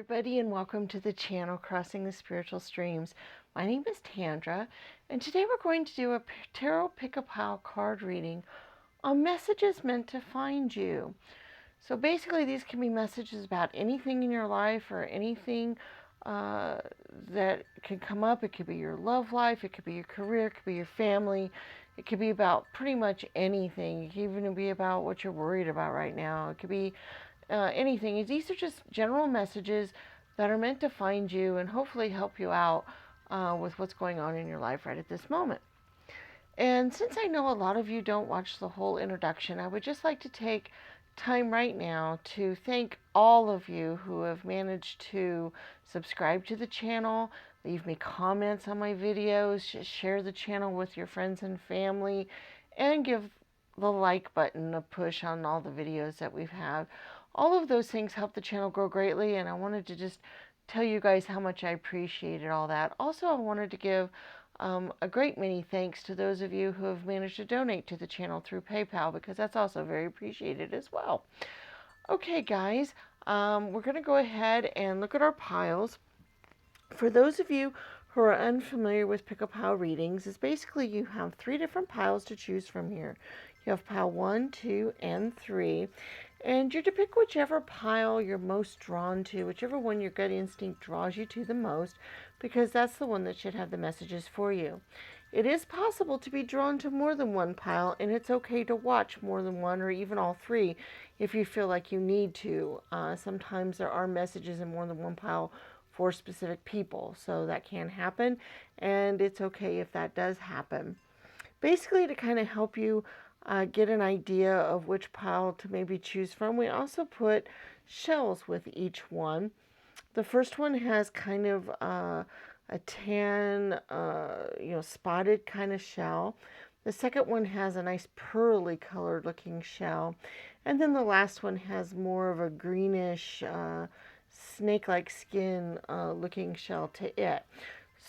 everybody, and welcome to the channel Crossing the Spiritual Streams. My name is Tandra, and today we're going to do a tarot pick-a-pile card reading on messages meant to find you. So basically these can be messages about anything in your life or anything that can come up. It could be your love life, it could be your career, it could be your family, it could be about pretty much anything. It could even be about what you're worried about right now. It could be anything. These are just general messages that are meant to find you and hopefully help you out with what's going on in your life right at this moment. And since I know a lot of you don't watch the whole introduction, I would just like to take time right now to thank all of you who have managed to subscribe to the channel, leave me comments on my videos, share the channel with your friends and family, and give the like button a push on all the videos that we've had. All of those things help the channel grow greatly, and I wanted to just tell you guys how much I appreciated all that. Also, I wanted to give a great many thanks to those of you who have managed to donate to the channel through PayPal, because that's also very appreciated as well. Okay, guys, we're going to go ahead and look at our piles. For those of you who are unfamiliar with pick-a-pile readings, is basically you have 3 different piles to choose from here. You have pile 1, 2, and 3. And you're to pick whichever pile you're most drawn to, whichever one your gut instinct draws you to the most, because that's the one that should have the messages for you. It is possible to be drawn to more than one pile, and it's okay to watch more than one or even all 3 if you feel like you need to. Sometimes there are messages in more than one pile for specific people, so that can happen, and it's okay if that does happen. Basically, to kind of help you get an idea of which pile to maybe choose from, we also put shells with each one. The first one has kind of a tan, spotted kind of shell. The second one has a nice pearly colored looking shell. And then the last one has more of a greenish, snake-like skin looking shell to it.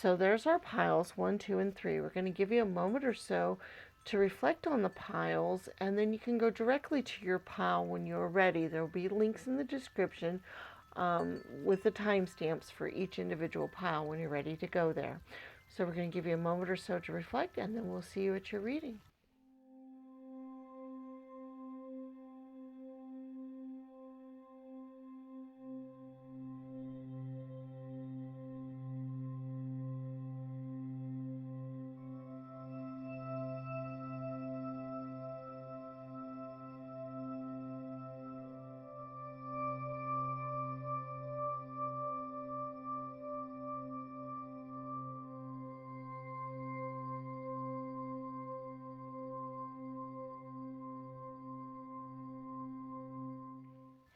So there's our piles, 1, 2, and 3. We're going to give you a moment or so to reflect on the piles, and then you can go directly to your pile when you're ready. There will be links in the description with the timestamps for each individual pile when you're ready to go there. So we're going to give you a moment or so to reflect, and then we'll see you at your reading.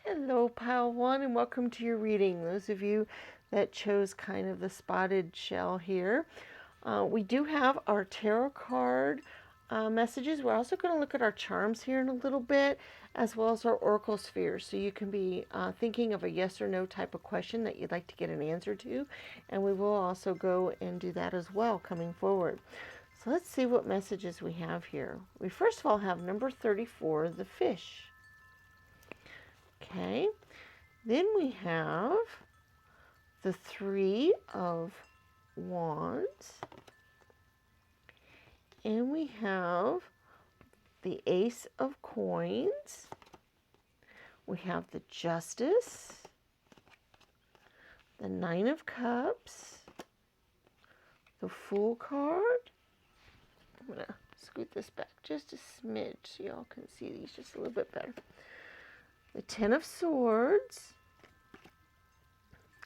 Hello, pile 1, and welcome to your reading. Those of you that chose kind of the spotted shell here. We do have our tarot card messages. We're also going to look at our charms here in a little bit, as well as our oracle spheres. So you can be thinking of a yes or no type of question that you'd like to get an answer to, and we will also go and do that as well coming forward. So let's see what messages we have here. We first of all have number 34, the fish. Okay, then we have the 3 of Wands, and we have the Ace of Coins, we have the Justice, the 9 of Cups, the Fool card. I'm going to scoot this back just a smidge so y'all can see these just a little bit better. The 10 of Swords,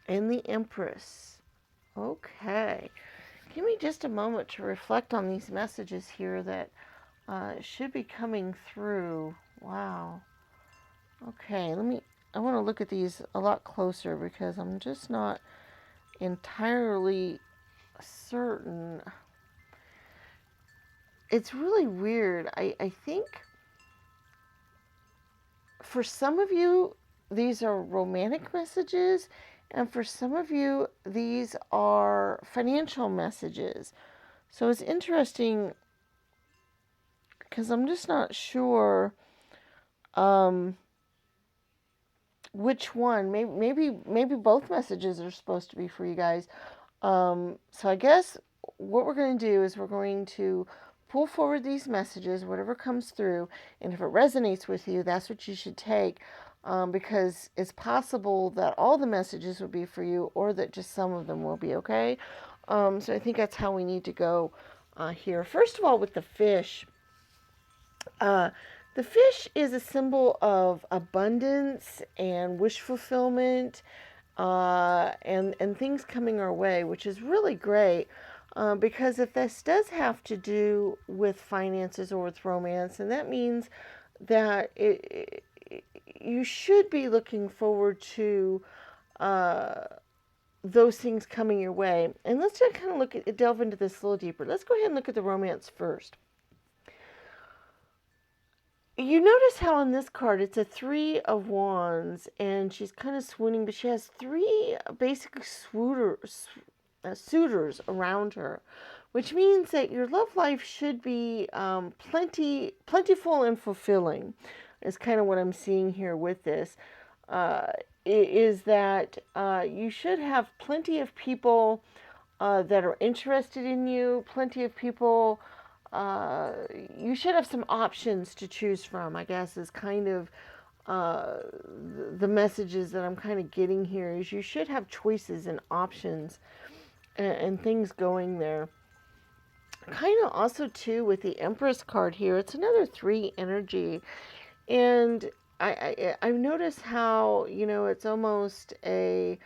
and the Empress. Okay, give me just a moment to reflect on these messages here that should be coming through. Wow. Okay, I want to look at these a lot closer because I'm just not entirely certain. It's really weird. I think for some of you, these are romantic messages, and for some of you, these are financial messages. So it's interesting because I'm just not sure which one. Maybe both messages are supposed to be for you guys. So I guess what we're going to do is we're going to pull forward these messages, whatever comes through, and if it resonates with you, that's what you should take. Because it's possible that all the messages will be for you, or that just some of them will be, okay? So I think that's how we need to go here. First of all, with the fish, the fish is a symbol of abundance and wish fulfillment, and things coming our way, which is really great. Because if this does have to do with finances or with romance, and that means that you should be looking forward to those things coming your way. And let's just kind of delve into this a little deeper. Let's go ahead and look at the romance first. You notice how on this card it's a 3 of Wands, and she's kind of swooning, but she has 3 basically suitors around her, which means that your love life should be plentiful and fulfilling, is kind of what I'm seeing here with this. Is that you should have plenty of people that are interested in you, plenty of people. You should have some options to choose from, I guess, is kind of the messages that I'm kind of getting here. Is you should have choices and options and things going there. Kind of also, too, with the Empress card here, it's another 3 energy. And I've noticed how, it's almost a,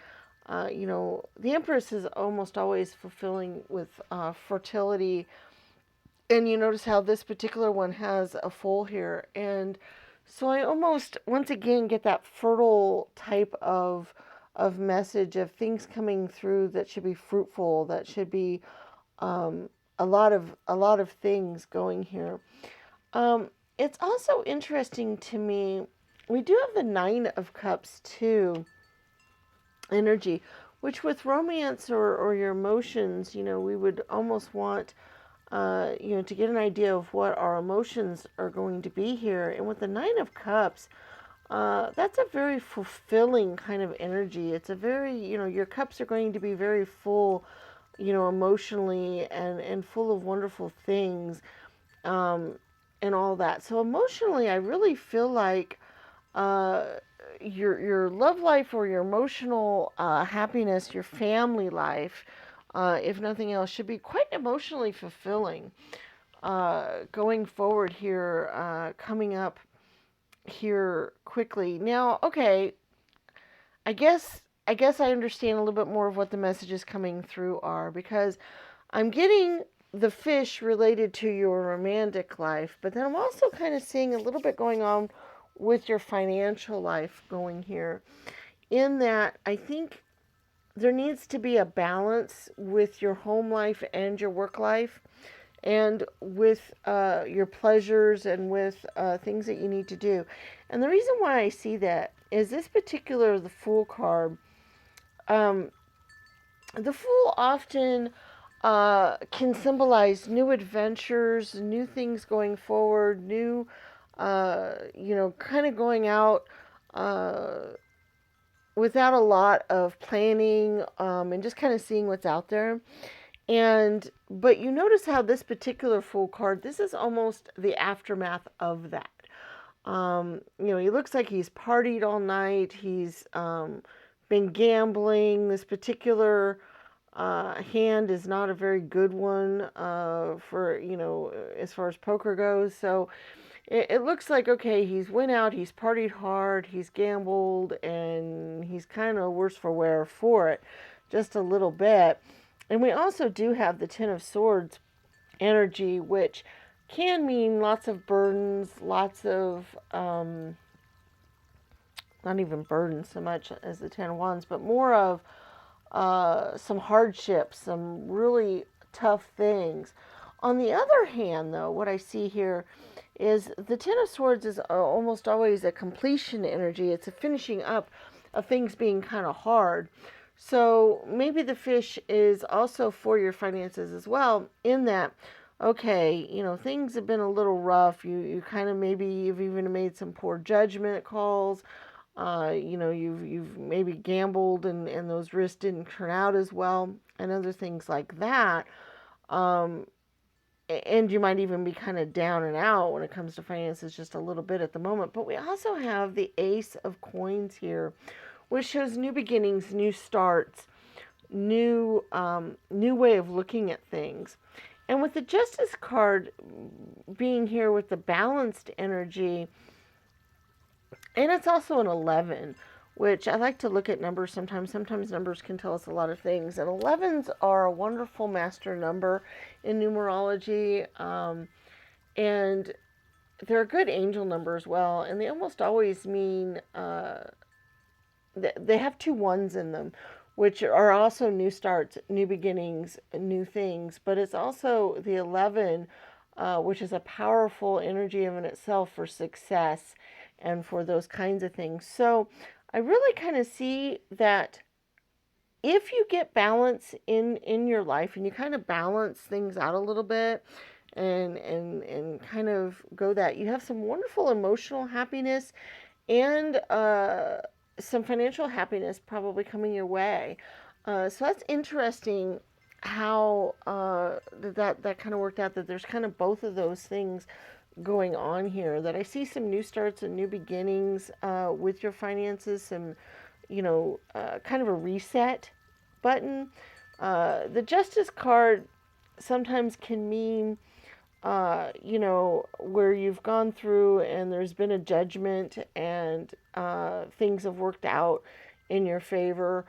the Empress is almost always fulfilling with fertility. And you notice how this particular one has a foal here. And so I almost, once again, get that fertile type of message of things coming through that should be fruitful, that should be a lot of things going here. It's also interesting to me, we do have the 9 of Cups too, energy, which with romance or your emotions, we would almost want to get an idea of what our emotions are going to be here. And with the 9 of Cups, that's a very fulfilling kind of energy. It's a very, your cups are going to be very full, emotionally and full of wonderful things, and all that. So emotionally, I really feel like your love life or your emotional happiness, your family life, if nothing else, should be quite emotionally fulfilling going forward here, coming up here quickly. Now, okay, I guess I understand a little bit more of what the messages coming through are, because I'm getting the fish related to your romantic life, but then I'm also kind of seeing a little bit going on with your financial life going here, in that I think there needs to be a balance with your home life and your work life, and with your pleasures, and with things that you need to do. And the reason why I see that is this particular, the Fool card. The Fool often can symbolize new adventures, new things going forward, new, kind of going out without a lot of planning, and just kind of seeing what's out there. But you notice how this particular Fool card, this is almost the aftermath of that. He looks like he's partied all night. He's been gambling. This particular hand is not a very good one for, as far as poker goes. So it looks like, okay, he's went out, he's partied hard, he's gambled, and he's kind of worse for wear for it, just a little bit. And we also do have the 10 of Swords energy, which can mean lots of burdens, lots of, not even burdens so much as the 10 of Wands, but more of some hardships, some really tough things. On the other hand, though, what I see here is the 10 of Swords is almost always a completion energy. It's a finishing up of things being kind of hard. So maybe the fish is also for your finances as well, in that, okay, things have been a little rough. You kind of, maybe you've even made some poor judgment calls. You've maybe gambled and those risks didn't turn out as well, and other things like that. Um, and you might even be kind of down and out when it comes to finances just a little bit at the moment. But we also have the Ace of Coins here, which shows new beginnings, new starts, new way of looking at things. And with the Justice card being here with the balanced energy, and it's also an 11, which I like to look at numbers sometimes. Sometimes numbers can tell us a lot of things. And 11s are a wonderful master number in numerology. And they're a good angel number as well. And they almost always mean they have two ones in them, which are also new starts, new beginnings, new things. But it's also the 11, which is a powerful energy in itself for success and for those kinds of things. So I really kind of see that if you get balance in your life and you kind of balance things out a little bit and kind of go that, you have some wonderful emotional happiness and some financial happiness probably coming your way. So that's interesting how that kind of worked out, that there's kind of both of those things going on here, that I see some new starts and new beginnings with your finances, some, kind of a reset button. The Justice card sometimes can mean where you've gone through and there's been a judgment and things have worked out in your favor,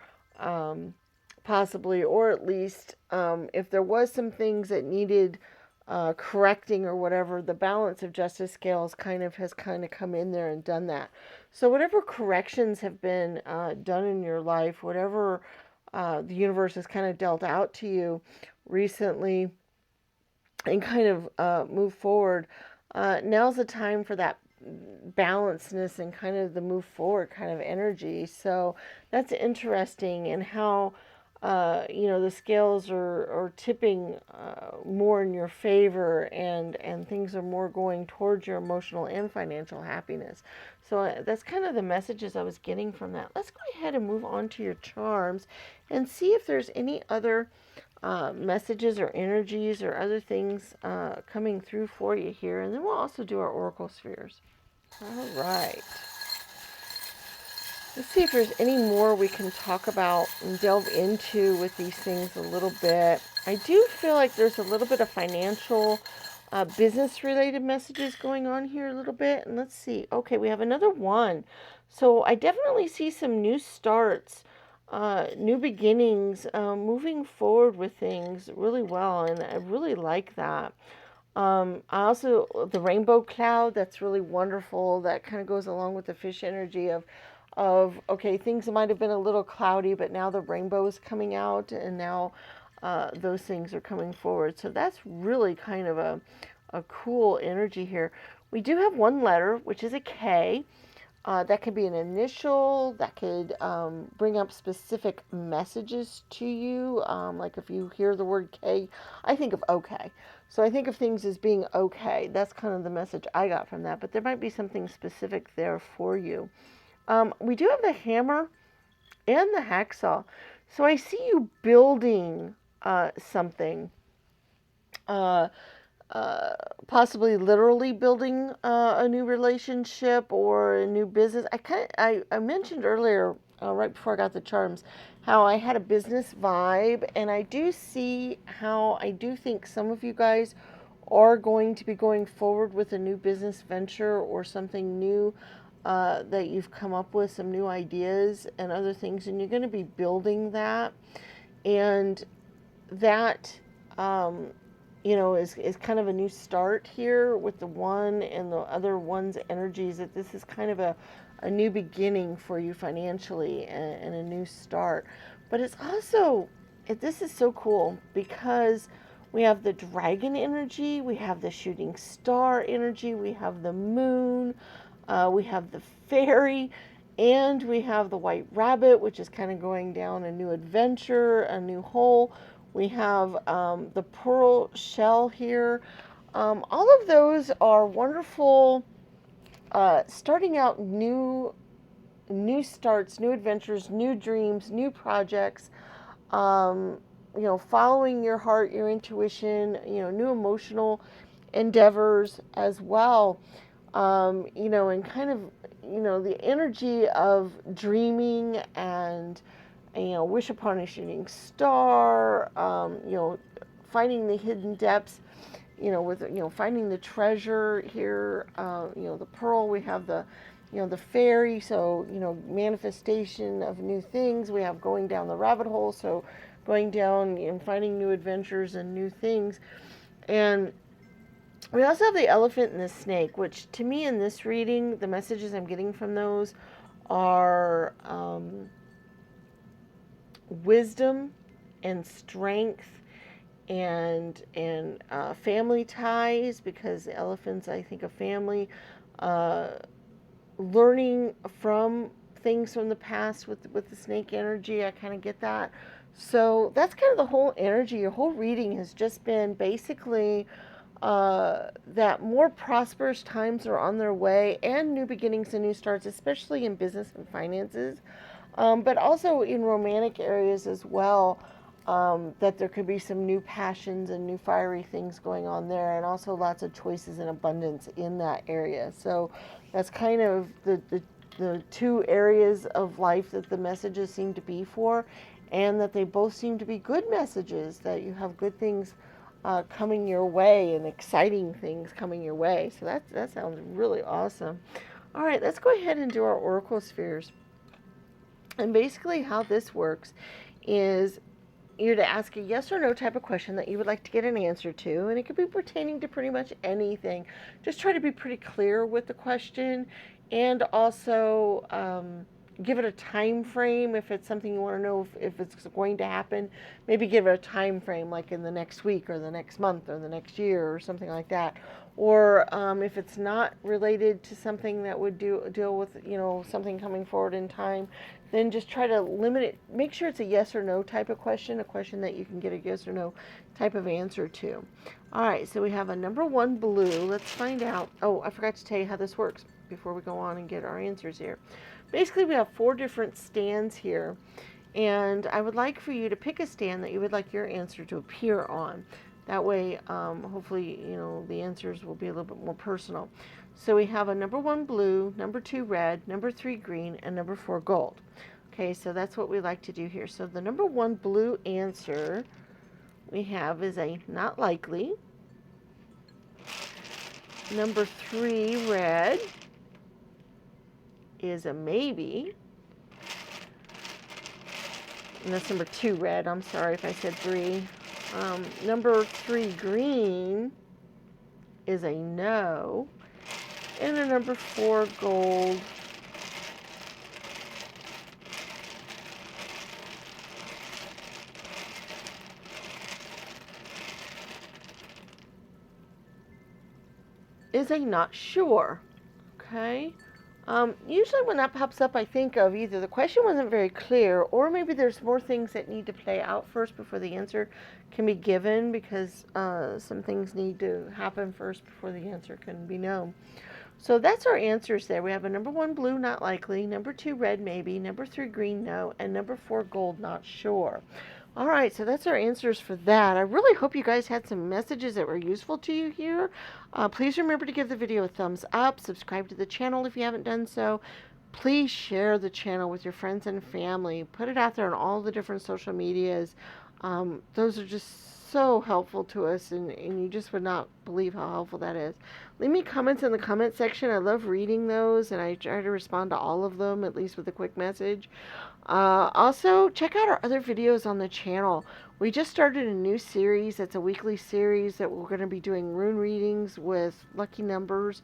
possibly, or at least if there was some things that needed correcting or whatever, the balance of justice scales has come in there and done that. So whatever corrections have been done in your life, whatever the universe has kind of dealt out to you recently, and kind of move forward. Now's the time for that balancedness and kind of the move forward kind of energy. So that's interesting, and how the scales are tipping more in your favor, and things are more going towards your emotional and financial happiness. So that's kind of the messages I was getting from that. Let's go ahead and move on to your charms and see if there's any other messages or energies or other things coming through for you here. And then we'll also do our oracle spheres. All right. Let's see if there's any more we can talk about and delve into with these things a little bit. I do feel like there's a little bit of financial, business related messages going on here a little bit. And let's see. Okay, we have another one. So I definitely see some new starts, new beginnings, moving forward with things really well. And I really like that. I also, the rainbow cloud, that's really wonderful. That kind of goes along with the fish energy of okay, things might have been a little cloudy, but now the rainbow is coming out, and now those things are coming forward. So that's really kind of a cool energy here. We do have one letter, which is a K. That could be an initial, that could bring up specific messages to you. Like if you hear the word K, I think of okay. So I think of things as being okay. That's kind of the message I got from that. But there might be something specific there for you. We do have the hammer and the hacksaw. So I see you building something. Possibly literally building a new relationship or a new business. I mentioned earlier, right before I got the charms, how I had a business vibe, and I do see how I do think some of you guys are going to be going forward with a new business venture or something new that you've come up with, some new ideas and other things, and you're going to be building that. And that is kind of a new start here with the one and the other one's energies, that this is kind of a new beginning for you financially, and a new start. But it's also, this is so cool because we have the dragon energy, we have the shooting star energy, we have the moon, we have the fairy, and we have the white rabbit, which is kind of going down a new adventure, a new hole. We have the pearl shell here. All of those are wonderful, starting out new new starts, new adventures, new dreams, new projects, um, following your heart, your intuition, new emotional endeavors as well. And kind of, the energy of dreaming and, wish upon a shooting star, finding the hidden depths, with, finding the treasure here, the pearl, we have the fairy, so, manifestation of new things. We have going down the rabbit hole, so going down and finding new adventures and new things. And we also have the elephant and the snake, which to me in this reading, the messages I'm getting from those are wisdom and strength and family ties, because the elephants, I think, of family, learning from things from the past with the snake energy. I kind of get that. So that's kind of the whole energy. Your whole reading has just been basically that more prosperous times are on their way, and new beginnings and new starts, especially in business and finances, but also in romantic areas as well. That there could be some new passions and new fiery things going on there, and also lots of choices and abundance in that area. So that's kind of the two areas of life that the messages seem to be for, and that they both seem to be good messages, that you have good things coming your way and exciting things coming your way. So that sounds really awesome. All right, let's go ahead and do our oracle spheres. And basically how this works is you're to ask a yes or no type of question that you would like to get an answer to, and it could be pertaining to pretty much anything. Just try to be pretty clear with the question, and also give it a time frame. If it's something you want to know if it's going to happen, maybe give it a time frame, like in the next week or the next month or the next year or something like that. Or if it's not related to something that would deal with something coming forward in time, then just try to limit it. Make sure it's a yes or no type of question, a question that you can get a yes or no type of answer to. All right, so we have a number 1 blue. Let's find out. Oh, I forgot to tell you how this works before we go on and get our answers here. Basically, we have 4 different stands here, and I would like for you to pick a stand that you would like your answer to appear on. That way, hopefully, the answers will be a little bit more personal. So we have a number 1 blue, number 2 red, number 3 green, and number 4 gold. Okay, so that's what we like to do here. So the number 1 blue answer we have is a not likely. Number 3 red is a maybe. And that's number 2 red. I'm sorry if I said 3. Number 3 green is a no. And a number 4 gold is a not sure. Okay. Usually when that pops up, I think of either the question wasn't very clear, or maybe there's more things that need to play out first before the answer can be given, because some things need to happen first before the answer can be known. So that's our answers there. We have a number 1 blue, not likely, number 2 red, maybe, number 3 green, no, and number 4 gold, not sure. All right, so that's our answers for that. I really hope you guys had some messages that were useful to you here. Please remember to give the video a thumbs up, subscribe to the channel if you haven't done so. Please share the channel with your friends and family. Put it out there on all the different social medias. Those are just so helpful to us, and you just would not believe how helpful that is. Leave me comments in the comment section. I love reading those, and I try to respond to all of them, at least with a quick message. Also, check out our other videos on the channel. We just started a new series. It's a weekly series that we're going to be doing rune readings with lucky numbers,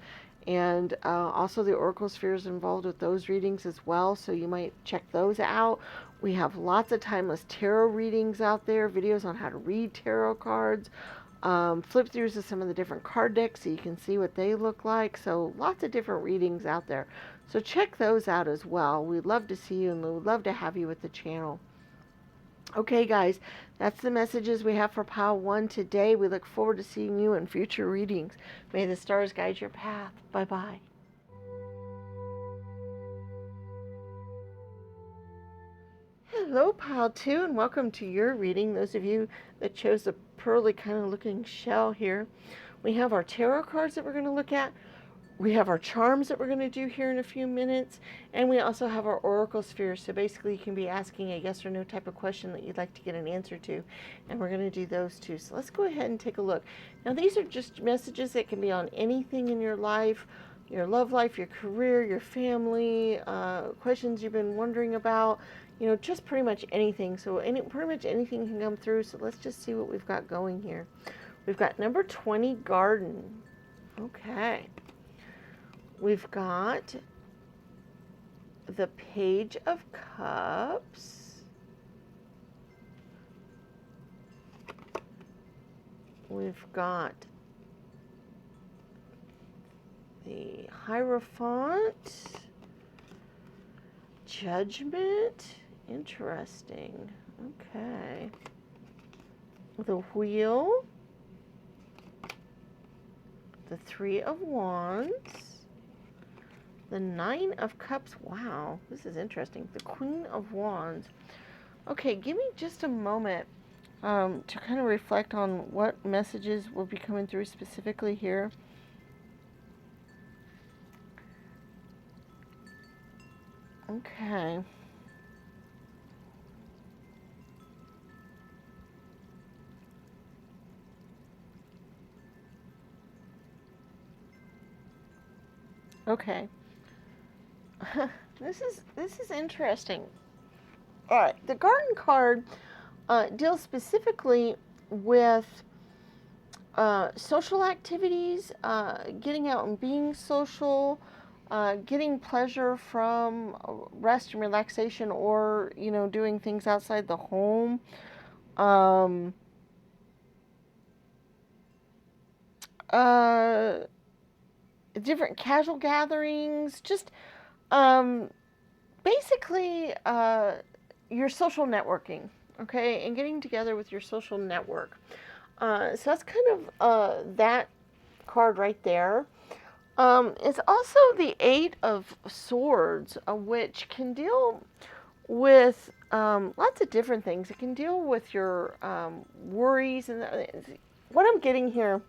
and also the oracle spheres involved with those readings as well, so you might check those out. We have lots of timeless tarot readings out there, videos on how to read tarot cards, flip throughs of some of the different card decks so you can see what they look like. So lots of different readings out there. So check those out as well. We'd love to see you, and we'd love to have you with the channel. Okay, guys, that's the messages we have for Pile 1 today. We look forward to seeing you in future readings. May the stars guide your path. Bye-bye. Hello, Pile 2, and welcome to your reading. Those of you that chose the pearly kind of looking shell here. We have our tarot cards that we're going to look at. We have our charms that we're going to do here in a few minutes. And we also have our oracle spheres. So basically you can be asking a yes or no type of question that you'd like to get an answer to. And we're going to do those too. So let's go ahead and take a look. Now these are just messages that can be on anything in your life. Your love life, your career, your family, questions you've been wondering about, just pretty much anything. So pretty much anything can come through. So let's just see what we've got going here. We've got number 20, garden. Okay. We've got the Page of Cups. We've got the Hierophant, Judgment, interesting, okay, the Wheel, the Three of Wands, the Nine of Cups, wow, this is interesting, the Queen of Wands. Okay, give me just a moment to kind of reflect on what messages will be coming through specifically here. Okay. Okay. This is interesting. All right, the garden card deals specifically with social activities, getting out and being social, getting pleasure from rest and relaxation, or doing things outside the home. Different casual gatherings, just basically your social networking, okay, and getting together with your social network. So that's kind of that card right there. It's also the Eight of Swords, which can deal with lots of different things. It can deal with your worries, and what I'm getting here.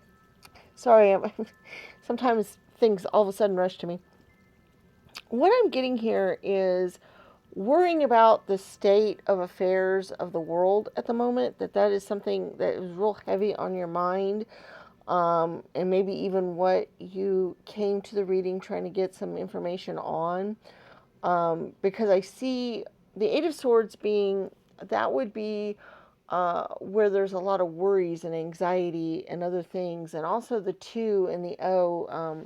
Sorry, sometimes things all of a sudden rush to me. What I'm getting here is worrying about the state of affairs of the world at the moment, that is something that is real heavy on your mind, and maybe even what you came to the reading trying to get some information on, because I see the Eight of Swords being, that would be where there's a lot of worries and anxiety and other things, and also the 2 and the O,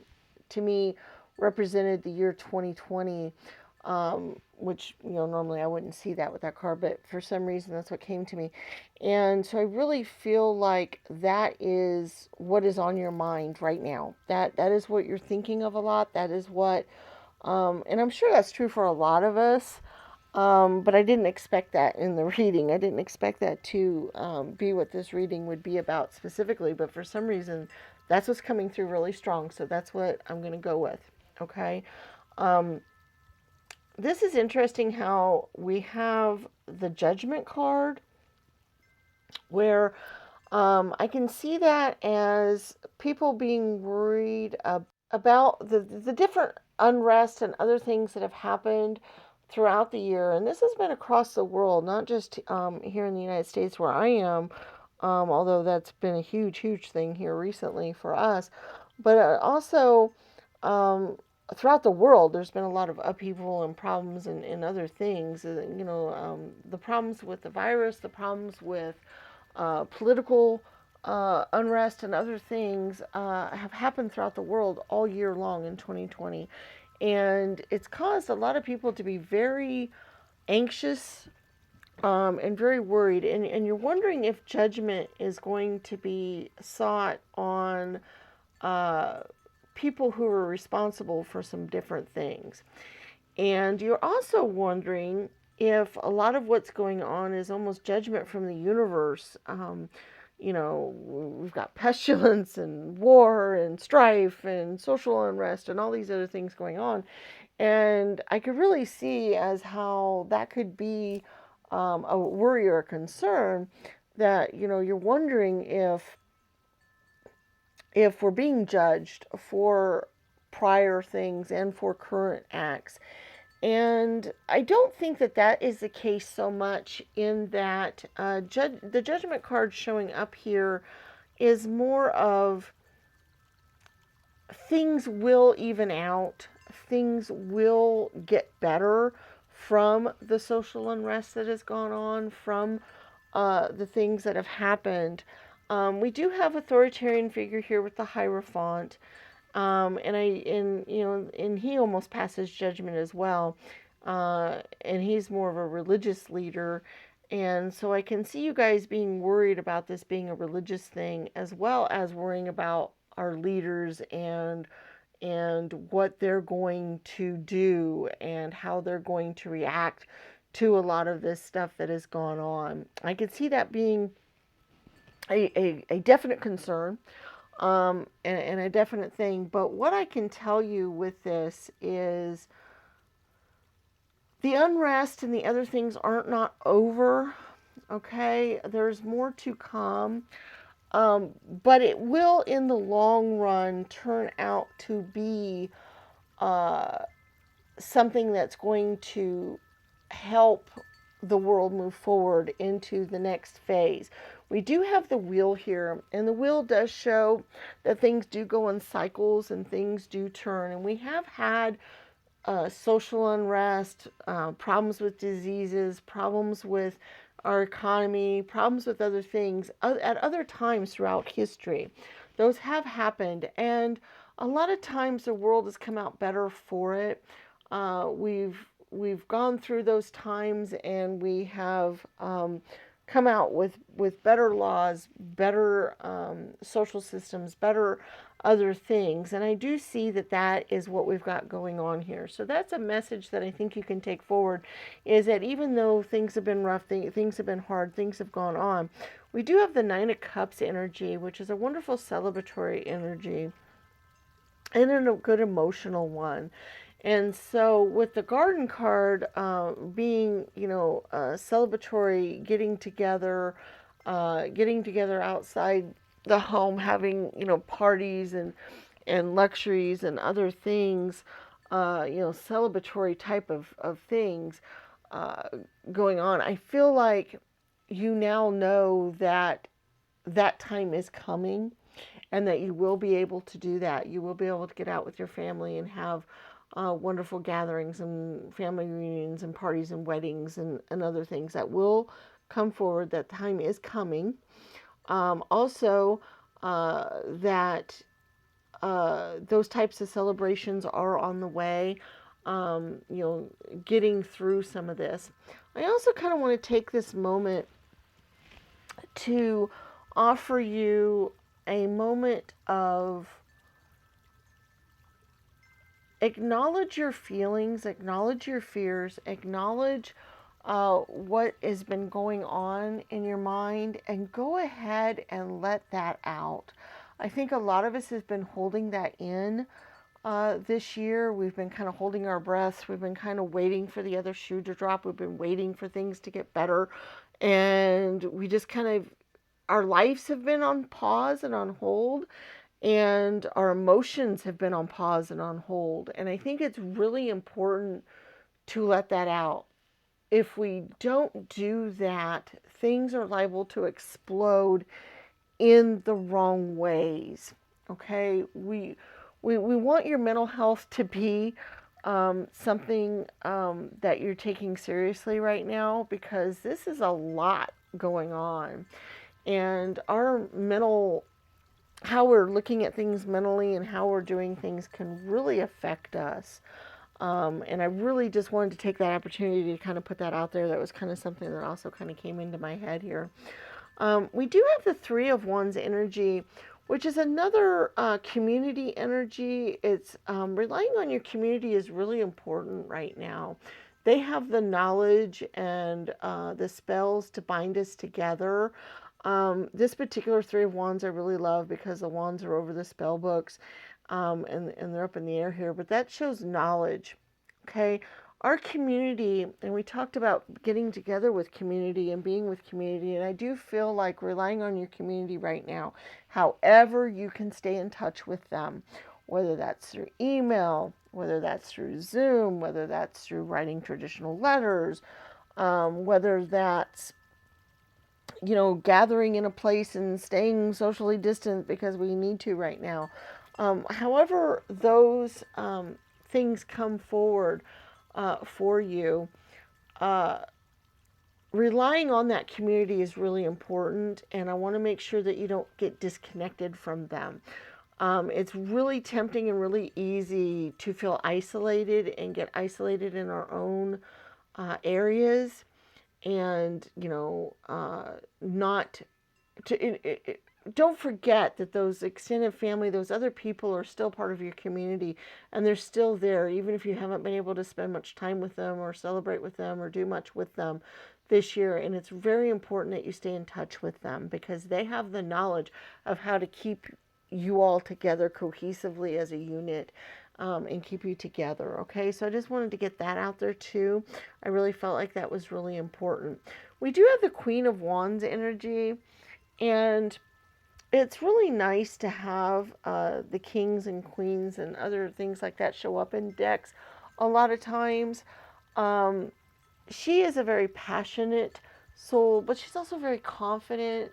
to me, represented the year 2020, which, normally I wouldn't see that with that card, but for some reason that's what came to me. And so I really feel like that is what is on your mind right now. That is what you're thinking of a lot. That is what, and I'm sure that's true for a lot of us. But I didn't expect that in the reading. I didn't expect that to be what this reading would be about specifically, but for some reason, that's what's coming through really strong, so that's what I'm going to go with, okay? This is interesting how we have the Judgment card, where I can see that as people being worried about the different unrest and other things that have happened throughout the year. And this has been across the world, not just here in the United States where I am, although that's been a huge, huge thing here recently for us. But also throughout the world, there's been a lot of upheaval and problems and other things. The problems with the virus, the problems with political unrest and other things have happened throughout the world all year long in 2020. And it's caused a lot of people to be very anxious and very worried. And you're wondering if judgment is going to be sought on people who are responsible for some different things. And you're also wondering if a lot of what's going on is almost judgment from the universe. We've got pestilence and war and strife and social unrest and all these other things going on. And I could really see as how that could be a worry or a concern that, you're wondering if we're being judged for prior things and for current acts. And I don't think that that is the case so much, in that the judgment card showing up here is more of things will even out, things will get better from the social unrest that has gone on, from the things that have happened. We do have authoritarian figure here with the Hierophant, and he almost passes judgment as well, and he's more of a religious leader, and so I can see you guys being worried about this being a religious thing, as well as worrying about our leaders and what they're going to do and how they're going to react to a lot of this stuff that has gone on. I could see that being a definite concern, and a definite thing. But what I can tell you with this is the unrest and the other things aren't not over. Okay, there's more to come. But it will, in the long run, turn out to be something that's going to help the world move forward into the next phase. We do have the wheel here, and the wheel does show that things do go in cycles and things do turn. And we have had social unrest, problems with diseases, problems with our economy, problems with other things at other times throughout history. Those have happened, and a lot of times the world has come out better for it. We've gone through those times, and we have come out with better laws, better social systems, better other things. And I do see that that is what we've got going on here. So that's a message that I think you can take forward, is that even though things have been rough, things have been hard, things have gone on, we do have the Nine of Cups energy, which is a wonderful celebratory energy and a good emotional one. And so with the Garden card being, celebratory, getting together outside the home, having, parties and luxuries and other things, celebratory type of things going on. I feel like you now know that that time is coming, and that you will be able to do that. You will be able to get out with your family and have wonderful gatherings and family reunions and parties and weddings and other things that will come forward. That time is coming. Also, that those types of celebrations are on the way, getting through some of this. I also kind of want to take this moment to offer you a moment of acknowledge your feelings, acknowledge your fears, acknowledge what has been going on in your mind, and go ahead and let that out. I think a lot of us have been holding that in this year. We've been kind of holding our breaths. We've been kind of waiting for the other shoe to drop. We've been waiting for things to get better. And we just kind of, our lives have been on pause and on hold, and our emotions have been on pause and on hold. And I think it's really important to let that out. If we don't do that, things are liable to explode in the wrong ways. Okay, we want your mental health to be something that you're taking seriously right now, because this is a lot going on, and our mental, how we're looking at things mentally and how we're doing things can really affect us. And I really just wanted to take that opportunity to kind of put that out there. That was kind of something that also kind of came into my head here. We do have the Three of Wands energy, which is another community energy. It's relying on your community is really important right now. They have the knowledge and the spells to bind us together. This particular Three of Wands I really love, because the wands are over the spell books, and they're up in the air here. But that shows knowledge. Okay, our community, and we talked about getting together with community and being with community, and I do feel like relying on your community right now, however you can stay in touch with them, whether that's through email, whether that's through Zoom, whether that's through writing traditional letters, whether that's gathering in a place and staying socially distant because we need to right now. However, those things come forward for you, uh, relying on that community is really important, and I want to make sure that you don't get disconnected from them. It's really tempting and really easy to feel isolated and get isolated in our own areas, and not to don't forget that those extended family, those other people are still part of your community, and they're still there even if you haven't been able to spend much time with them or celebrate with them or do much with them this year. And it's very important that you stay in touch with them because they have the knowledge of how to keep you all together cohesively as a unit, and keep you together. Okay, so I just wanted to get that out there too. I really felt like that was really important. We do have the Queen of Wands energy, and it's really nice to have the kings and queens and other things like that show up in decks a lot of times. Um, she is a very passionate soul, but she's also very confident.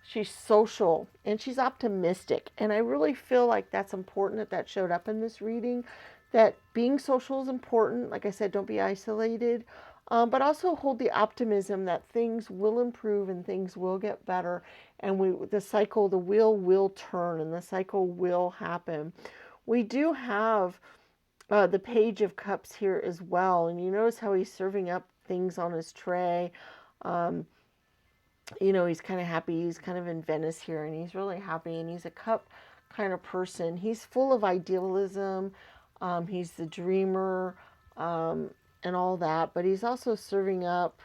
She's social and she's optimistic. And I really feel like that's important that that showed up in this reading, that being social is important. Like I said, don't be isolated, but also hold the optimism that things will improve and things will get better. And the wheel will turn and the cycle will happen. We do have the Page of Cups here as well. And you notice how he's serving up things on his tray. Um, he's kind of happy. He's kind of in Venice here, and he's really happy. And he's a cup kind of person. He's full of idealism. He's the dreamer, and all that. But he's also serving up,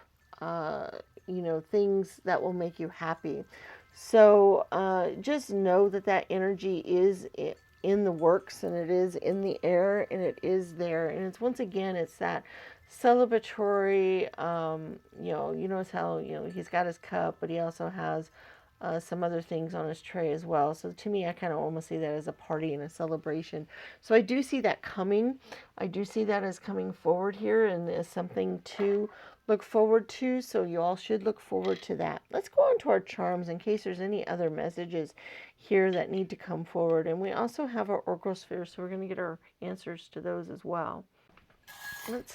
things that will make you happy. So just know that that energy is in the works, and it is in the air, and it is there. And it's once again, it's that celebratory. You notice how he's got his cup, but he also has some other things on his tray as well. So to me, I kind of almost see that as a party and a celebration. So I do see that coming. I do see that as coming forward here and as something to look forward to. So you all should look forward to that. Let's go on to our charms in case there's any other messages here that need to come forward. And we also have our oracle sphere, so we're going to get our answers to those as well. Let's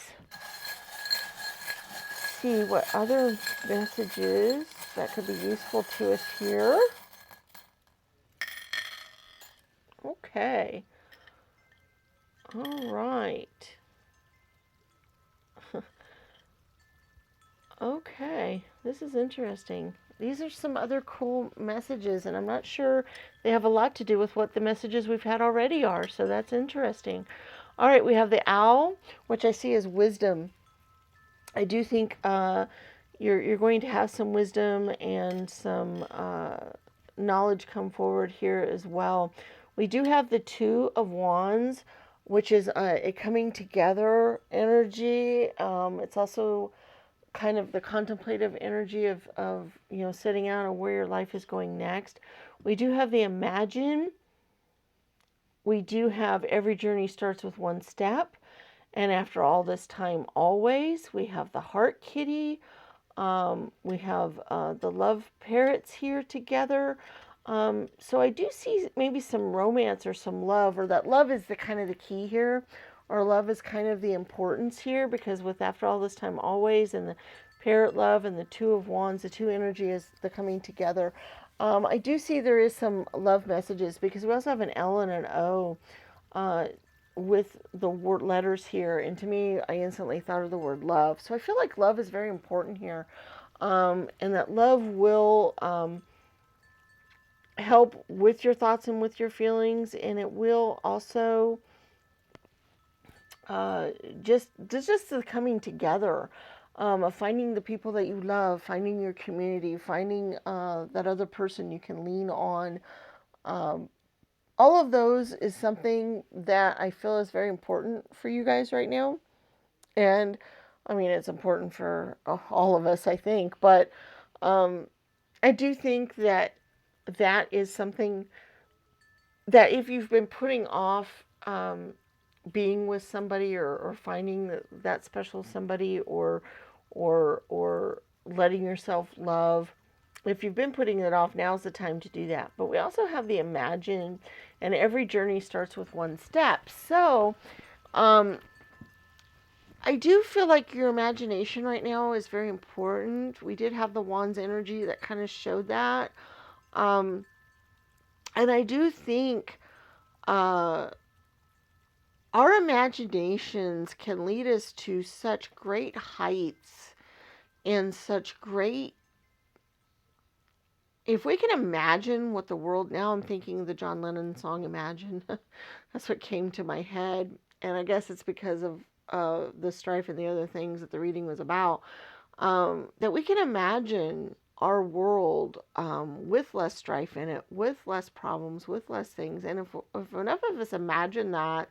see what other messages that could be useful to us here. Okay. All right. Okay. This is interesting. These are some other cool messages, and I'm not sure they have a lot to do with what the messages we've had already are, so that's interesting. All right, we have the owl, which I see as wisdom. I do think you're going to have some wisdom and some knowledge come forward here as well. We do have the Two of Wands, which is a coming together energy. It's also kind of the contemplative energy of setting out on where your life is going next. We do have the Imagine. We do have Every Journey Starts with One Step. And after all this time, always. We have the Heart Kitty. We have the Love Parrots here together. So I do see maybe some romance or some love, or that love is the kind of the key here, or love is kind of the importance here, because with After All This Time, Always, and the Parrot Love and the Two of Wands, the two energy is the coming together. I do see there is some love messages, because we also have an L and an O with the word letters here, and to me, I instantly thought of the word love. So I feel like love is very important here, and that love will help with your thoughts and with your feelings, and it will also just the coming together of finding the people that you love, finding your community, finding that other person you can lean on. All of those is something that I feel is very important for you guys right now. And I mean, it's important for all of us, I think, but um, I do think that that is something that if you've been putting off being with somebody, or finding that special somebody, or letting yourself love, if you've been putting it off, now's the time to do that. But we also have the imagine, and every journey starts with one step. So um, I do feel like your imagination right now is very important. We did have the wands energy that kind of showed that. Um, and I do think uh, our imaginations can lead us to such great heights and such great. If we can imagine what the world, now I'm thinking of the John Lennon song Imagine. That's what came to my head. And I guess it's because of the strife and the other things that the reading was about. That we can imagine our world with less strife in it, with less problems, with less things. And if enough of us imagine that,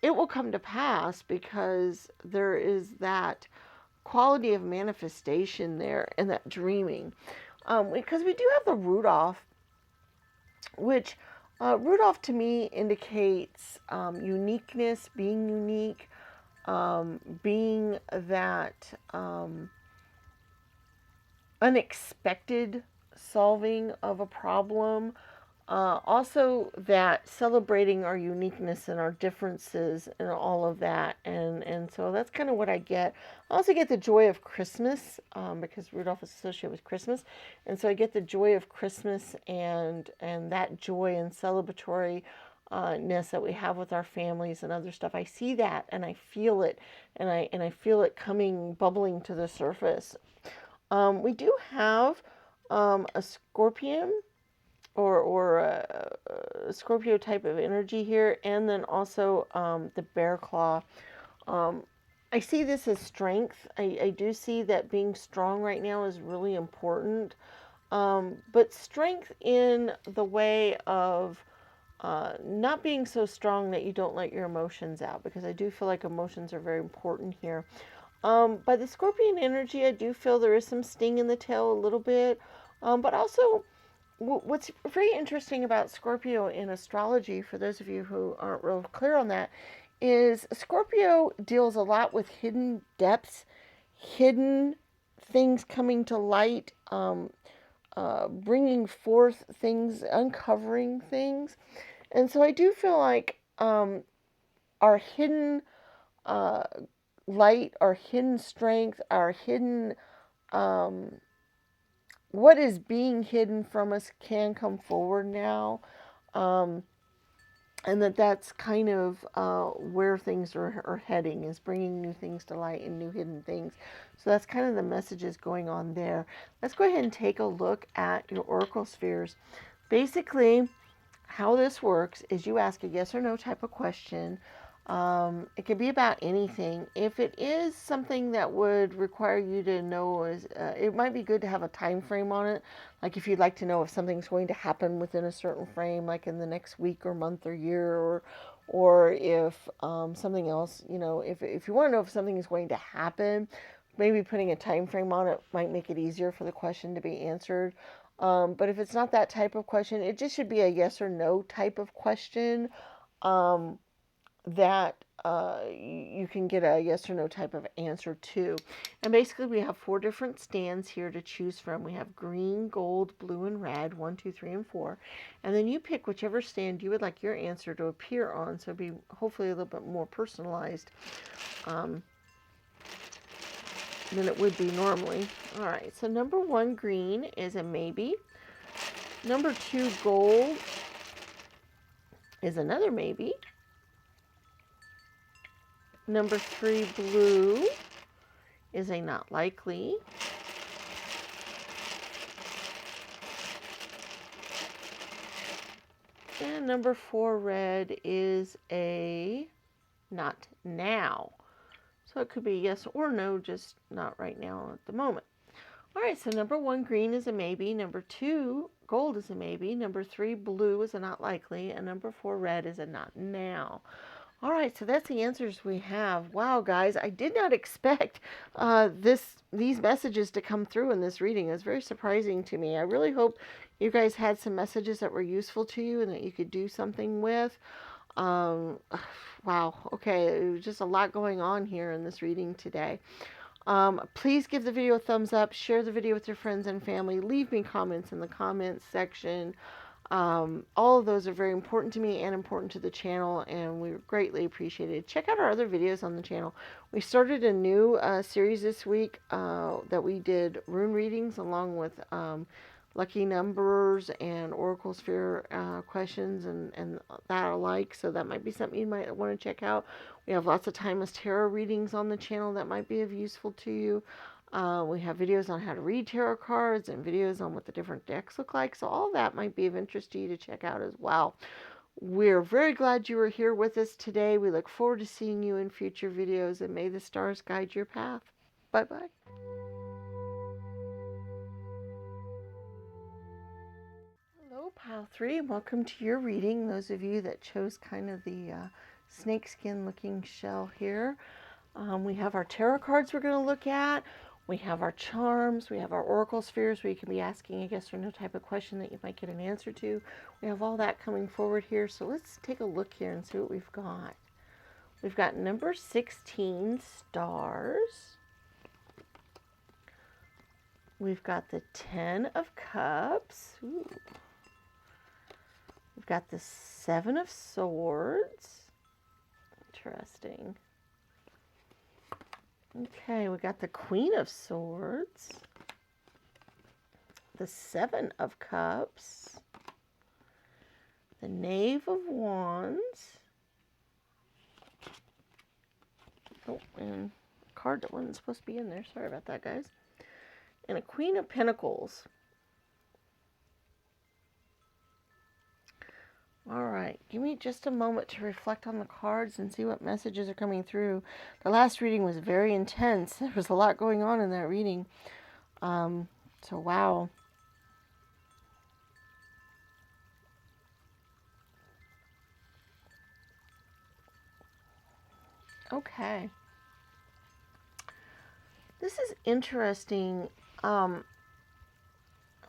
it will come to pass, because there is that quality of manifestation there and that dreaming. Because we do have the Rudolph, which Rudolph to me indicates uniqueness, being unique, being that unexpected solving of a problem. Also, that celebrating our uniqueness and our differences and all of that. And so that's kind of what I get. I also get the joy of Christmas, because Rudolph is associated with Christmas. And so I get the joy of Christmas, and that joy and celebratory ness that we have with our families and other stuff. I see that and I feel it, and I feel it coming, bubbling to the surface. We do have a scorpion, or a Scorpio type of energy here, and then also the bear claw. Um, I see this as strength. I do see that being strong right now is really important, but strength in the way of not being so strong that you don't let your emotions out, because I do feel like emotions are very important here. By the Scorpion energy, I do feel there is some sting in the tail a little bit, but also what's very interesting about Scorpio in astrology, for those of you who aren't real clear on that, is Scorpio deals a lot with hidden depths, hidden things coming to light, bringing forth things, uncovering things. And so I do feel like our hidden uh, light, our hidden strength, our hidden um, what is being hidden from us can come forward now, um, and that's kind of where things are heading, is bringing new things to light and new hidden things. So that's kind of the messages going on there. Let's go ahead and take a look at your oracle spheres. Basically, how this works is you ask a yes or no type of question. It could be about anything. If it is something that would require you to know, it might be good to have a time frame on it. Like if you'd like to know if something's going to happen within a certain frame, like in the next week or month or year, or if something else, if you want to know if something is going to happen, maybe putting a time frame on it might make it easier for the question to be answered. But if it's not that type of question, it just should be a yes or no type of question, um, that you can get a yes or no type of answer to. And basically, we have 4 different stands here to choose from. We have green, gold, blue, and red, 1, 2, 3, and 4. And then you pick whichever stand you would like your answer to appear on, so it'd be hopefully a little bit more personalized um, than it would be normally. All right, so number 1, green, is a maybe. Number 2, gold, is another maybe. Number 3, blue, is a not likely. And number 4, red, is a not now. So it could be yes or no, just not right now at the moment. All right, so number 1, green, is a maybe. Number 2, gold, is a maybe. Number 3, blue, is a not likely. And number 4, red, is a not now. All right, so that's the answers we have. Wow, guys, I did not expect these messages to come through in this reading. It was very surprising to me. I really hope you guys had some messages that were useful to you and that you could do something with. Um, wow, okay, it was just a lot going on here in this reading today. Please give the video a thumbs up, share the video with your friends and family, leave me comments in the comments section. All of those are very important to me and important to the channel, and we greatly appreciate it. Check out our other videos on the channel. We started a new series this week that we did rune readings along with lucky numbers and oracle sphere questions and that alike. So that might be something you might want to check out. We have lots of timeless tarot readings on the channel that might be of useful to you. We have videos on how to read tarot cards and videos on what the different decks look like. So all that might be of interest to you to check out as well. We're very glad you were here with us today. We look forward to seeing you in future videos, and may the stars guide your path. Bye-bye. Hello, Pile 3, and welcome to your reading. Those of you that chose kind of the snakeskin looking shell here. We have our tarot cards we're going to look at. We have our charms. We have our oracle spheres where you can be asking a yes or no type of question that you might get an answer to. We have all that coming forward here. So let's take a look here and see what we've got. We've got number 16, stars. We've got the 10 of cups. Ooh. We've got the 7 of swords. Interesting. Okay, we got the Queen of Swords, the 7 of Cups, the Knave of Wands, oh, and a card that wasn't supposed to be in there, sorry about that, guys, and a Queen of Pentacles. All right, give me just a moment to reflect on the cards and see what messages are coming through. The last reading was very intense. There was a lot going on in that reading. So, wow. Okay. This is interesting. I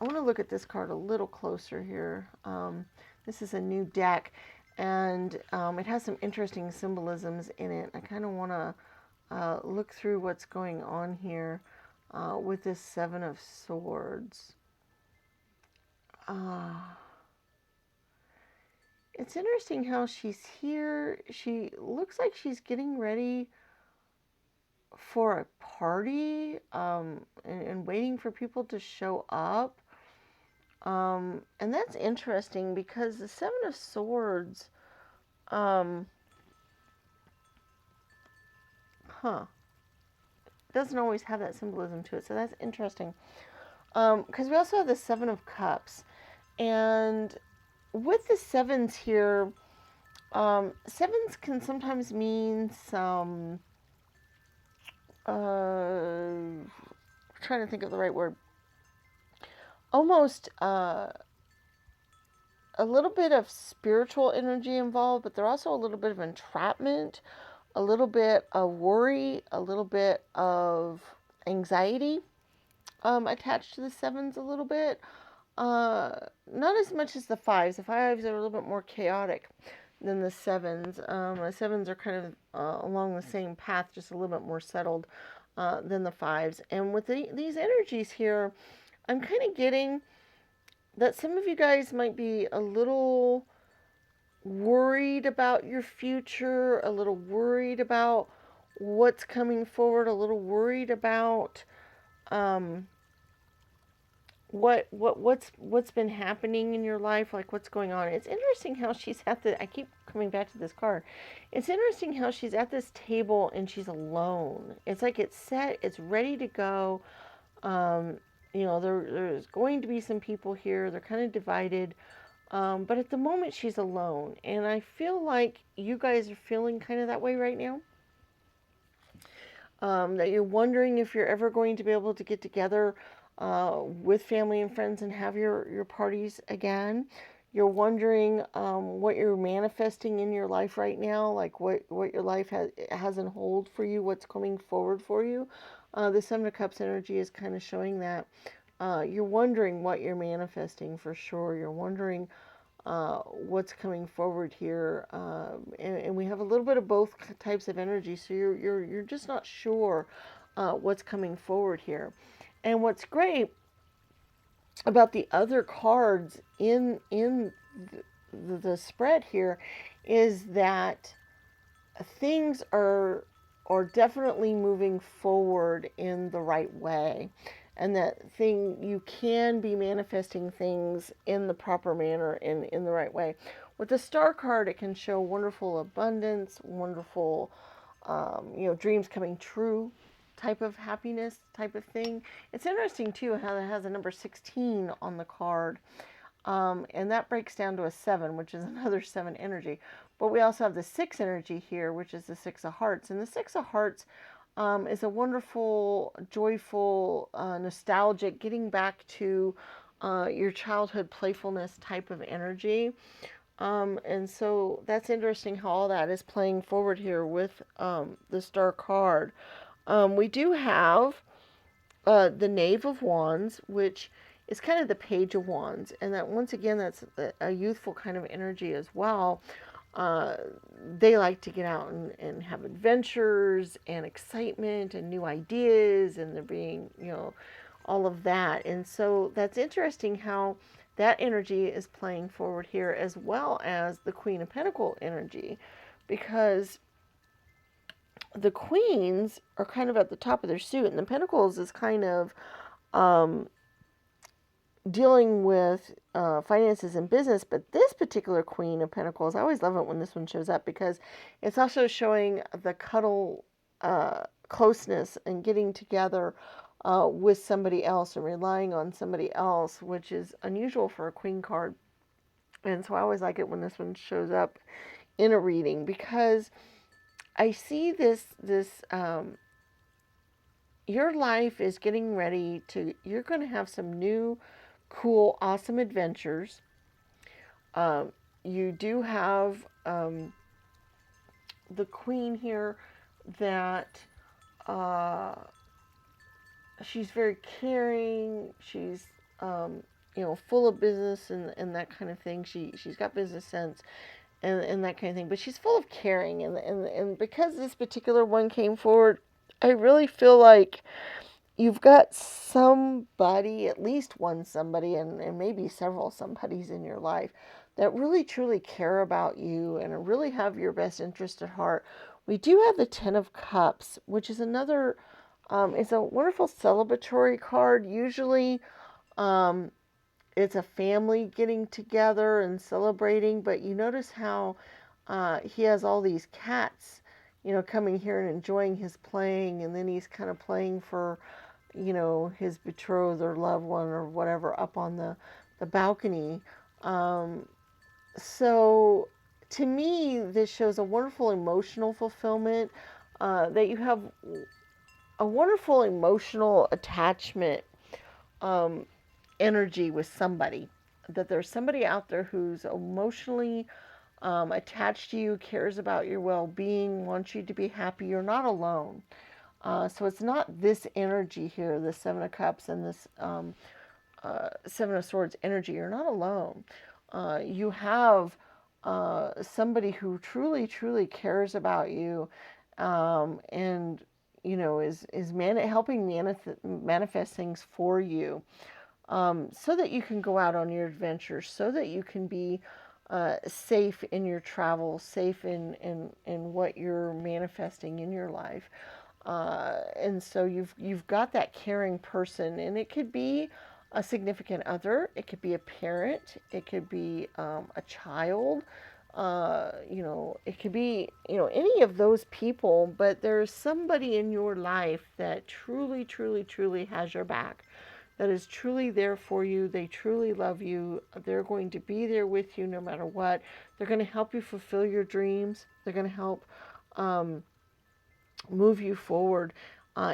want to look at this card a little closer here. This is a new deck, and it has some interesting symbolisms in it. I kind of want to look through what's going on here with this 7 of Swords. It's interesting how she's here. She looks like she's getting ready for a party and waiting for people to show up. And that's interesting because the 7 of Swords, doesn't always have that symbolism to it. So that's interesting. Because we also have the 7 of Cups. And with the 7s here, 7s can sometimes mean some, trying to think of the right word, almost a little bit of spiritual energy involved, but they're also a little bit of entrapment, a little bit of worry, a little bit of anxiety attached to the 7s a little bit. Not as much as the 5s. The 5s are a little bit more chaotic than the 7s. The 7s are kind of along the same path, just a little bit more settled than the 5s. And with these energies here, I'm kind of getting that some of you guys might be a little worried about your future, a little worried about what's coming forward, a little worried about what's been happening in your life, like what's going on. It's interesting how she's at I keep coming back to this card. It's interesting how she's at this table and she's alone. It's like it's set, it's ready to go. You know, there's going to be some people here. They're kind of divided. But at the moment, she's alone. And I feel like you guys are feeling kind of that way right now. That you're wondering if you're ever going to be able to get together with family and friends and have your parties again. You're wondering what you're manifesting in your life right now, like what your life has in hold for you, what's coming forward for you. The Seven of Cups energy is kind of showing that. You're wondering what you're manifesting for sure. You're wondering what's coming forward here, and we have a little bit of both types of energy. So you're just not sure what's coming forward here. And what's great about the other cards in the spread here is that things are definitely moving forward in the right way, and that thing you can be manifesting things in the proper manner, in the right way. With the star card, it can show wonderful abundance, wonderful dreams coming true type of happiness type of thing. It's interesting too how it has a number 16 on the card, and that breaks down to a 7, which is another 7 energy. But we also have the 6 energy here, which is the 6 of hearts. And the 6 of hearts is a wonderful, joyful, nostalgic, getting back to your childhood playfulness type of energy. And so that's interesting how all that is playing forward here with the star card. We do have the Knave of Wands, which is kind of the Page of Wands, and that once again, that's a youthful kind of energy as well. Uh, they like to get out and have adventures and excitement and new ideas, and they're being, all of that. And so that's interesting how that energy is playing forward here, as well as the Queen of Pentacles energy, because the queens are kind of at the top of their suit, and the pentacles is kind of um, dealing with finances and business. But this particular Queen of Pentacles, I always love it when this one shows up, because it's also showing the cuddle closeness and getting together with somebody else and relying on somebody else, which is unusual for a Queen card. And so I always like it when this one shows up in a reading, because I see your life is getting ready to, you're going to have some new, cool, awesome adventures. You do have the Queen here that she's very caring. She's, full of business and that kind of thing. She's got business sense and that kind of thing. But she's full of caring. And because this particular one came forward, I really feel like you've got somebody, at least one somebody, and maybe several somebodies in your life that really truly care about you and really have your best interest at heart. We do have the Ten of Cups, which is another, it's a wonderful celebratory card. Usually, it's a family getting together and celebrating, but you notice how he has all these cats, coming here and enjoying his playing, and then he's kind of playing for, his betrothed or loved one or whatever up on the balcony. So to me, this shows a wonderful emotional fulfillment, that you have a wonderful emotional attachment energy with somebody, that there's somebody out there who's emotionally attached to you, cares about your well-being, wants you to be happy. You're not alone. So it's not this energy here, the Seven of Cups and this Seven of Swords energy. You're not alone. You have somebody who truly, truly cares about you, and helping manifest things for you, so that you can go out on your adventures, so that you can be safe in your travel, safe in what you're manifesting in your life. And so you've got that caring person, and it could be a significant other, it could be a parent, it could be a child, it could be any of those people. But there's somebody in your life that truly, truly, truly has your back, that is truly there for you. They truly love you. They're going to be there with you no matter what. They're going to help you fulfill your dreams. They're going to help move you forward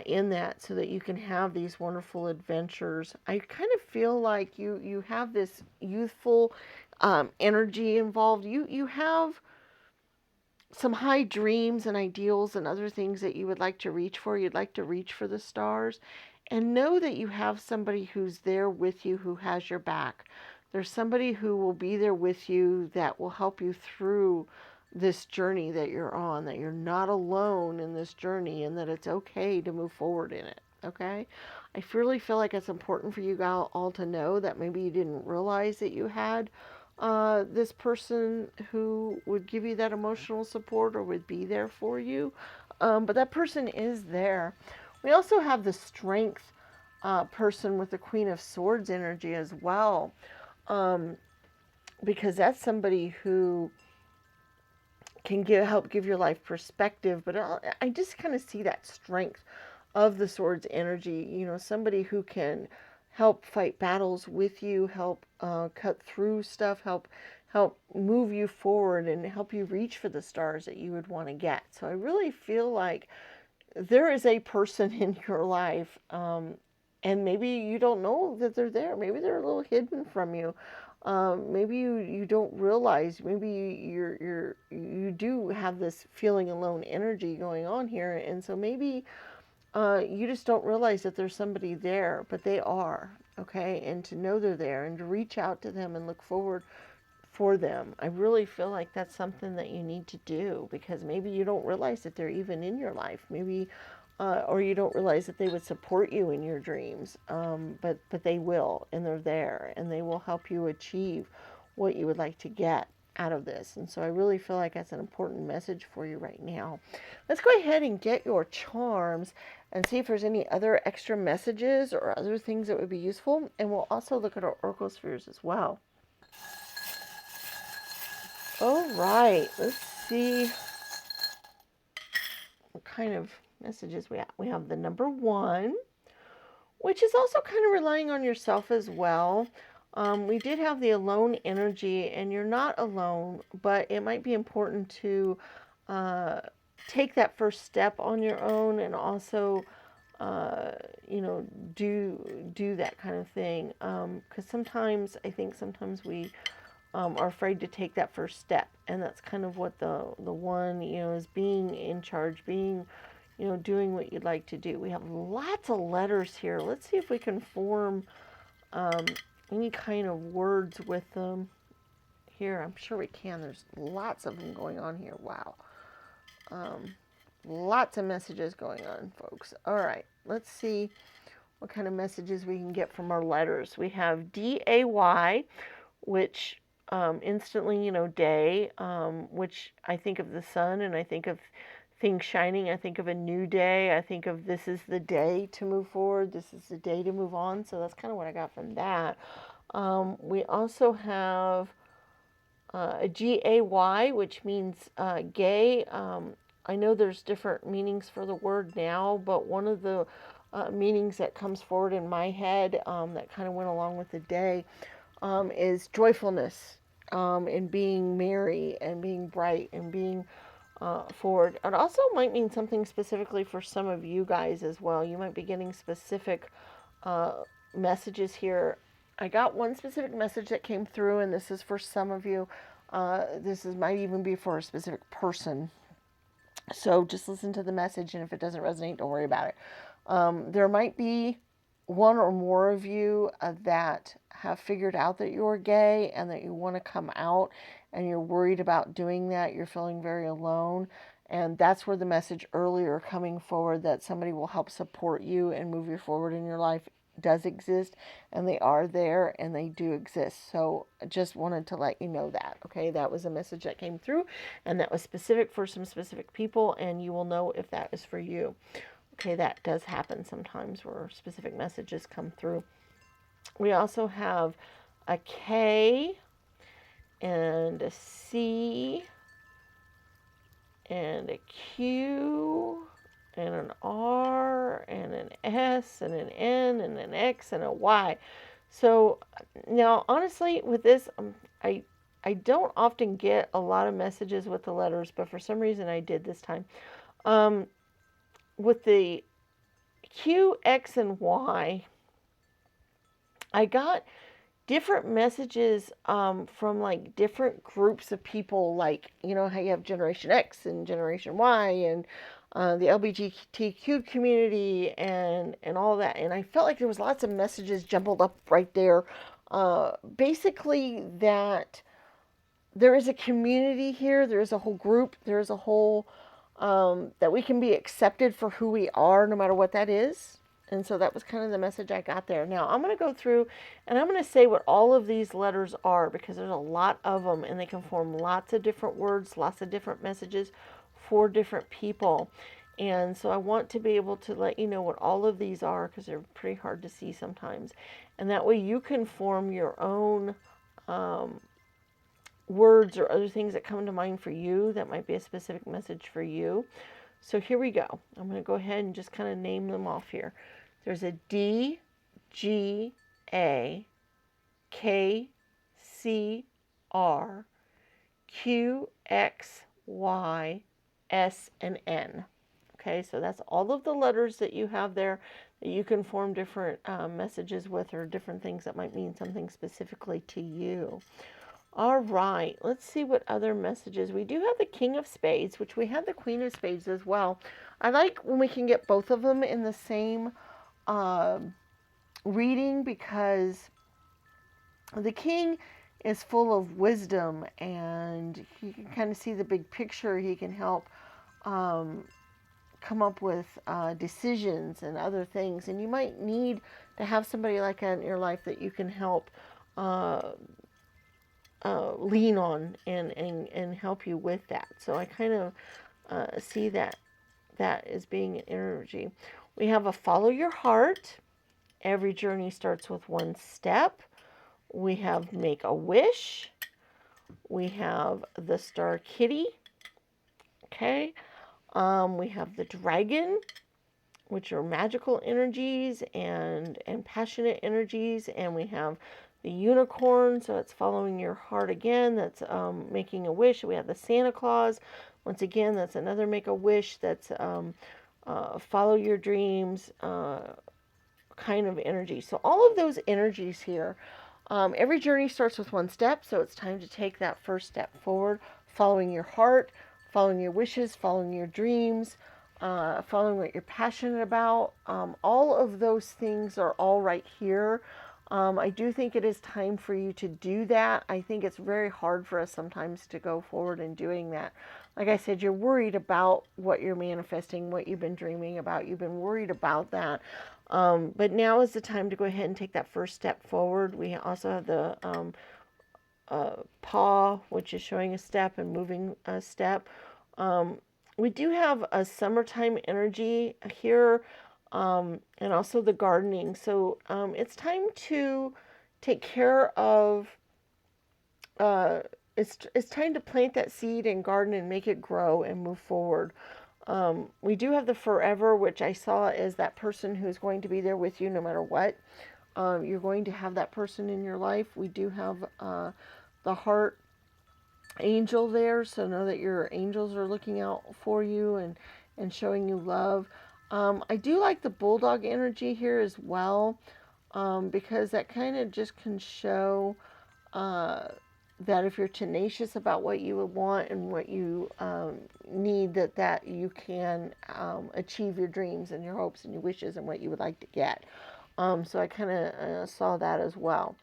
in that, so that you can have these wonderful adventures. I kind of feel like you have this youthful energy involved. You have some high dreams and ideals and other things that you would like to reach for. You'd like to reach for the stars, and know that you have somebody who's there with you, who has your back. There's somebody who will be there with you that will help you through this journey that you're on, that you're not alone in this journey, and that it's okay to move forward in it. Okay? I really feel like it's important for you all to know that maybe you didn't realize that you had this person who would give you that emotional support or would be there for you. But that person is there. We also have the strength person with the Queen of Swords energy as well, because that's somebody who can help give your life perspective. But I just kind of see that strength of the Swords energy. You know, somebody who can help fight battles with you, help cut through stuff, help move you forward, and help you reach for the stars that you would want to get. So I really feel like there is a person in your life, and maybe you don't know that they're there. Maybe they're a little hidden from you. Maybe you don't realize. Maybe you do have this feeling alone energy going on here, and so maybe you just don't realize that there's somebody there, but they are, okay? And to know they're there and to reach out to them and look forward for them. I really feel like that's something that you need to do, because maybe you don't realize that they're even in your life. Maybe, or you don't realize that they would support you in your dreams, but they will, and they're there, and they will help you achieve what you would like to get out of this. And so I really feel like that's an important message for you right now. Let's go ahead and get your charms and see if there's any other extra messages or other things that would be useful. And we'll also look at our oracle spheres as well. All right, let's see what kind of messages we have. We have the number 1, which is also kind of relying on yourself as well. We did have the alone energy, and you're not alone, but it might be important to take that first step on your own, and also, you know, do that kind of thing. Because I think sometimes we are afraid to take that first step, and that's kind of what the one, you know, is being in charge, being, you know, doing what you'd like to do. We have lots of letters here. Let's see if we can form any kind of words with them here. I'm sure we can. There's lots of them going on here. Wow. Lots of messages going on, folks. All right, let's see what kind of messages we can get from our letters. We have D-A-Y, which instantly, you know, day, which I think of the sun, and I think of things shining. I think of a new day. I think of this is the day to move forward. This is the day to move on. So that's kind of what I got from that. We also have a G-A-Y, which means gay. I know there's different meanings for the word now, but one of the meanings that comes forward in my head that kind of went along with the day is joyfulness, and being merry and being bright and being forward. It also might mean something specifically for some of you guys as well. You might be getting specific messages here. I got one specific message that came through, and this is for some of you. Might even be for a specific person. So just listen to the message, and if it doesn't resonate, don't worry about it. There might be one or more of you that have figured out that you're gay and that you want to come out, and you're worried about doing that. You're feeling very alone. And that's where the message earlier coming forward that somebody will help support you and move you forward in your life does exist, and they are there, and they do exist. So I just wanted to let you know that. Okay, that was a message that came through, and that was specific for some specific people, and you will know if that is for you. Okay, that does happen sometimes where specific messages come through. We also have a K and a C and a Q and an R and an S and an N and an X and a Y. So now, honestly, with this, I don't often get a lot of messages with the letters, but for some reason I did this time. With the Q, X, and Y, I got different messages from like different groups of people, like, you know, how you have Generation X and Generation Y and the LGBTQ community and all that. And I felt like there was lots of messages jumbled up right there. Basically, that there is a community here, there is a whole group, there is a whole that we can be accepted for who we are, no matter what that is. And so that was kind of the message I got there. Now I'm going to go through and I'm going to say what all of these letters are, because there's a lot of them and they can form lots of different words, lots of different messages for different people. And so I want to be able to let you know what all of these are, because they're pretty hard to see sometimes. And that way you can form your own words or other things that come to mind for you that might be a specific message for you. So here we go. I'm going to go ahead and just kind of name them off here. There's a D, G, A, K, C, R, Q, X, Y, S, and N. Okay, so that's all of the letters that you have there that you can form different messages with, or different things that might mean something specifically to you. All right, let's see what other messages. We do have the King of Spades, which we have the Queen of Spades as well. I like when we can get both of them in the same reading, because the King is full of wisdom and he can kind of see the big picture. He can help come up with decisions and other things. And you might need to have somebody like that in your life that you can help lean on and help you with that. So I kind of see that as being an energy. We have a follow your heart. Every journey starts with one step. We have make a wish. We have the star kitty. Okay. We have the dragon, which are magical energies and passionate energies. And we have the unicorn, so it's following your heart again. That's making a wish. We have the Santa Claus. Once again, that's another make a wish. That's follow your dreams kind of energy. So all of those energies here. Every journey starts with one step, so it's time to take that first step forward, following your heart, following your wishes, following your dreams, following what you're passionate about. All of those things are all right here. I do think it is time for you to do that. I think it's very hard for us sometimes to go forward in doing that. Like I said, you're worried about what you're manifesting, what you've been dreaming about. You've been worried about that. But now is the time to go ahead and take that first step forward. We also have the paw, which is showing a step and moving a step. We do have a summertime energy here, and also the gardening. So it's time to take care of, it's time to plant that seed and garden and make it grow and move forward. We do have the forever, which I saw as that person who's going to be there with you no matter what. You're going to have that person in your life. We do have the heart angel there, so know that your angels are looking out for you and showing you love. I do like the bulldog energy here as well, because that kind of just can show that if you're tenacious about what you would want and what you need, that you can achieve your dreams and your hopes and your wishes and what you would like to get. So I kind of saw that as well.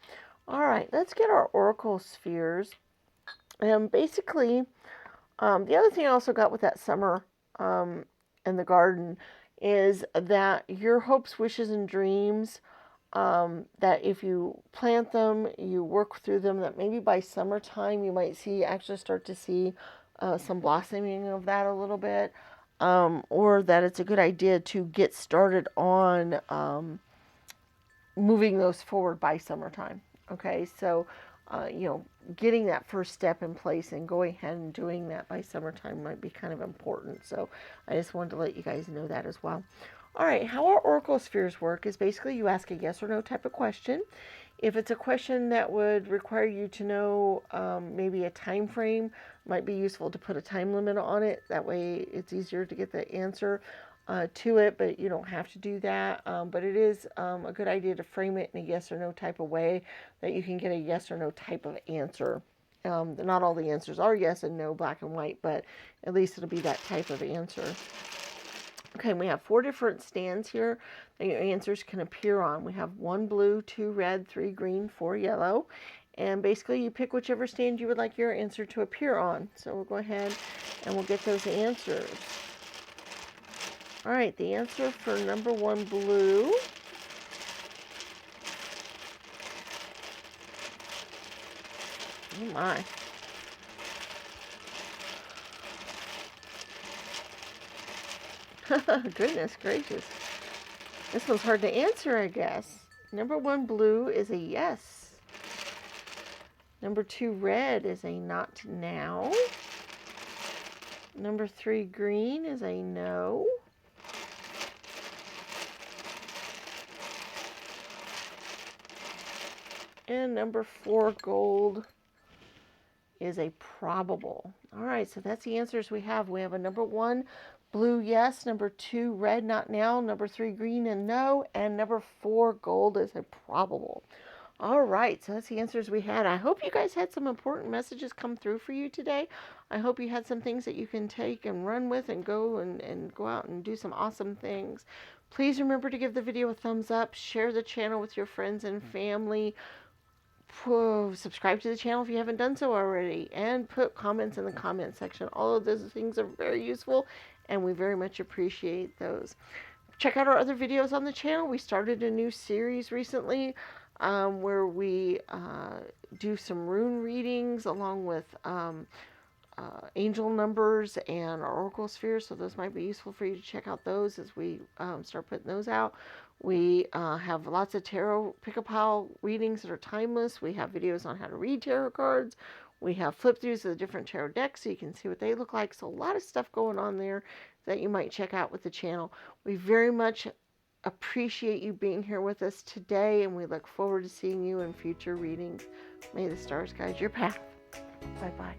All right, let's get our oracle spheres. And basically, the other thing I also got with that summer and the garden is that your hopes, wishes, and dreams, that if you plant them, you work through them, that maybe by summertime you might actually start to see some blossoming of that a little bit, or that it's a good idea to get started on moving those forward by summertime. Okay, so getting that first step in place and going ahead and doing that by summertime might be kind of important. So I just wanted to let you guys know that as well. All right, how our oracle spheres work is basically you ask a yes or no type of question. If it's a question that would require you to know maybe a time frame, might be useful to put a time limit on it. That way it's easier to get the answer. to it, but you don't have to do that. But it is a good idea to frame it in a yes or no type of way that you can get a yes or no type of answer. Not all the answers are yes and no, black and white, but at least it'll be that type of answer. Okay, we have 4 different stands here that your answers can appear on. We have 1 blue, 2 red, 3 green, 4 yellow. And basically you pick whichever stand you would like your answer to appear on. So we'll go ahead and we'll get those answers. All right, the answer for number 1 blue oh my. Goodness gracious. This one's hard to answer, I guess. Number 1 blue is a yes. Number 2 red is a not now. Number 3 green is a no. And number 4 gold is a probable. All right, so that's the answers we have. We have a number 1 blue yes, number 2 red not now, number 3 green and no, and number 4 gold is a probable. All right, so that's the answers we had. I hope you guys had some important messages come through for you today. I hope you had some things that you can take and run with and go out and do some awesome things. Please remember to give the video a thumbs up, share the channel with your friends and family. Subscribe to the channel if you haven't done so already, and put comments in the comment section. All of those things are very useful, and we very much appreciate those. Check out our other videos on the channel. We started a new series recently where we do some rune readings along with angel numbers and oracle spheres, so those might be useful for you to check out those as we start putting those out. We have lots of tarot pick-a-pile readings that are timeless. We have videos on how to read tarot cards. We have flip-throughs of the different tarot decks so you can see what they look like. So a lot of stuff going on there that you might check out with the channel. We very much appreciate you being here with us today, and we look forward to seeing you in future readings. May the stars guide your path. Bye-bye.